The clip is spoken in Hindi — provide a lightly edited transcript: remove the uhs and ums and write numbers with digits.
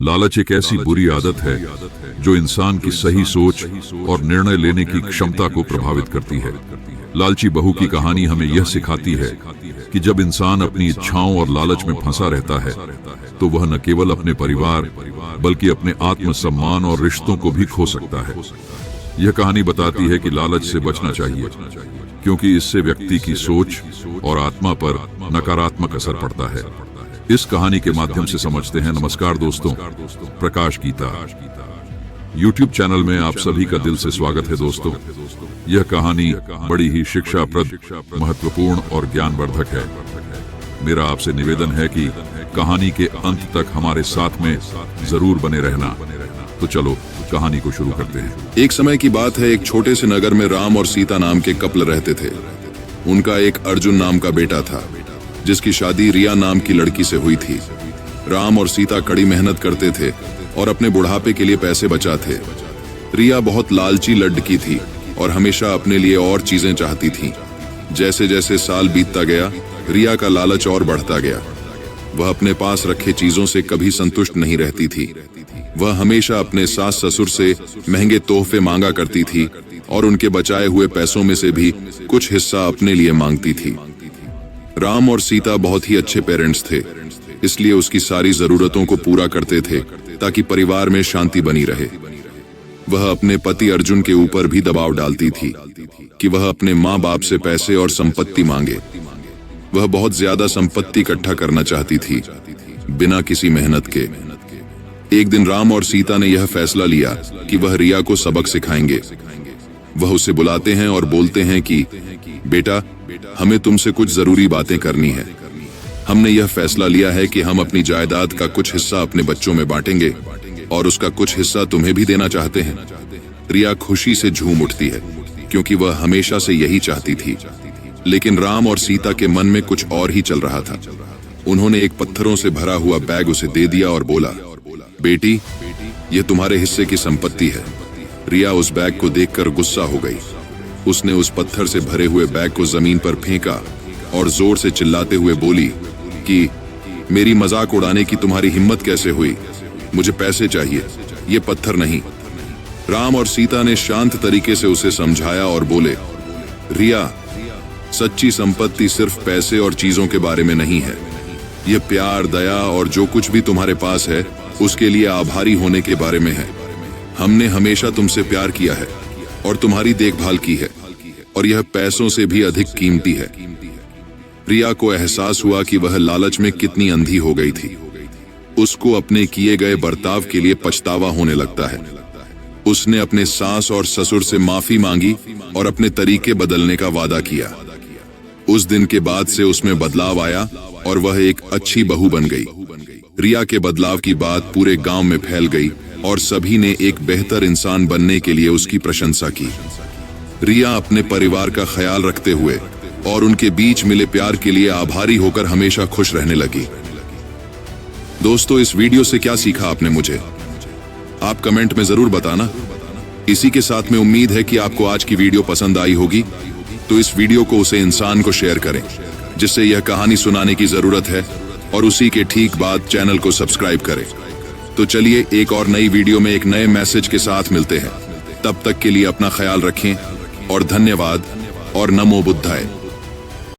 लालच एक ऐसी बुरी आदत है जो इंसान की सही सोच और निर्णय लेने की क्षमता को प्रभावित करती है। लालची बहू की कहानी हमें यह सिखाती है कि जब इंसान अपनी इच्छाओं और लालच में फंसा रहता है तो वह न केवल अपने परिवार बल्कि अपने आत्मसम्मान और रिश्तों को भी खो सकता है। यह कहानी बताती है कि लालच से बचना चाहिए क्योंकि इससे व्यक्ति की सोच और आत्मा पर नकारात्मक असर पड़ता है। इस कहानी के माध्यम से समझते हैं। नमस्कार दोस्तों, प्रकाश गीता YouTube चैनल में आप सभी का दिल से स्वागत है। दोस्तों, यह कहानी बड़ी ही शिक्षाप्रद, महत्वपूर्ण और ज्ञानवर्धक है। मेरा आपसे निवेदन है कि कहानी के अंत तक हमारे साथ में जरूर बने रहना। तो चलो कहानी को शुरू करते हैं। एक समय की बात है, एक छोटे से नगर में राम और सीता नाम के कपल रहते थे। उनका एक अर्जुन नाम का बेटा था जिसकी शादी रिया नाम की लड़की से हुई थी। राम और सीता कड़ी मेहनत करते थे और अपने बुढ़ापे के लिए पैसे बचाते। रिया बहुत लालची लड़की थी और हमेशा अपने लिए और चीजें चाहती थी। जैसे जैसे साल बीतता गया, रिया का लालच और बढ़ता गया। वह अपने पास रखे चीजों से कभी संतुष्ट नहीं रहती थी। वह हमेशा अपने सास ससुर से महंगे तोहफे मांगा करती थी और उनके बचाए हुए पैसों में से भी कुछ हिस्सा अपने लिए मांगती थी। राम और सीता बहुत ही अच्छे पेरेंट्स थे, इसलिए उसकी सारी जरूरतों को पूरा करते थे ताकि परिवार में शांति बनी रहे। वह अपने पति अर्जुन के ऊपर भी दबाव डालती थी कि वह अपने माँ बाप से पैसे और संपत्ति मांगे। वह बहुत ज्यादा संपत्ति इकट्ठा करना चाहती थी बिना किसी मेहनत के। एक दिन राम और सीता ने यह फैसला लिया कि वह रिया को सबक सिखाएंगे। वह उसे बुलाते हैं और बोलते हैं कि बेटा, हमें तुमसे कुछ जरूरी बातें करनी है। हमने यह फैसला लिया है कि हम अपनी जायदाद का कुछ हिस्सा अपने बच्चों में बांटेंगे और उसका कुछ हिस्सा तुम्हें भी देना चाहते हैं। रिया खुशी से झूम उठती है क्योंकि वह हमेशा से यही चाहती थी। लेकिन राम और सीता के मन में कुछ और ही चल रहा था। उन्होंने एक पत्थरों से भरा हुआ बैग उसे दे दिया और बोला, बेटी, यह तुम्हारे हिस्से की संपत्ति है। रिया उस बैग को देखकर गुस्सा हो गई। उसने उस पत्थर से भरे हुए बैग को जमीन पर फेंका और जोर से चिल्लाते हुए बोली कि मेरी मजाक उड़ाने की तुम्हारी हिम्मत कैसे हुई? मुझे पैसे चाहिए, ये पत्थर नहीं। राम और सीता ने शांत तरीके से उसे समझाया और बोले, रिया, सच्ची संपत्ति सिर्फ पैसे और चीजों के बारे में नहीं है। यह प्यार, दया और जो कुछ भी तुम्हारे पास है उसके लिए आभारी होने के बारे में है। हमने हमेशा तुमसे प्यार किया है और तुम्हारी देखभाल की है और यह पैसों से भी अधिक कीमती है। रिया को एहसास हुआ कि वह लालच में कितनी अंधी हो गई थी। उसको अपने किए गए बर्ताव के लिए पछतावा होने लगता है। उसने अपने सास और ससुर से माफी मांगी और अपने तरीके बदलने का वादा किया। उस दिन के बाद से उसमें बदलाव आया और वह एक अच्छी बहू बन गई। रिया के बदलाव की बात पूरे गांव में फैल गई और सभी ने एक बेहतर इंसान बनने के लिए उसकी प्रशंसा की। रिया अपने परिवार का ख्याल रखते हुए और उनके बीच मिले प्यार के लिए आभारी होकर हमेशा खुश रहने लगी। दोस्तों, इस वीडियो से क्या सीखा आपने मुझे? आप कमेंट में जरूर बताना। इसी के साथ में उम्मीद है कि आपको आज की वीडियो पसंद आई होगी, तो इस वीडियो को उसे इंसान को शेयर करें जिससे यह कहानी सुनाने की जरूरत है, और उसी के ठीक बाद चैनल को सब्सक्राइब करें। तो चलिए एक और नई वीडियो में एक नए मैसेज के साथ मिलते हैं। तब तक के लिए अपना ख्याल रखें और धन्यवाद और नमो बुद्धाय।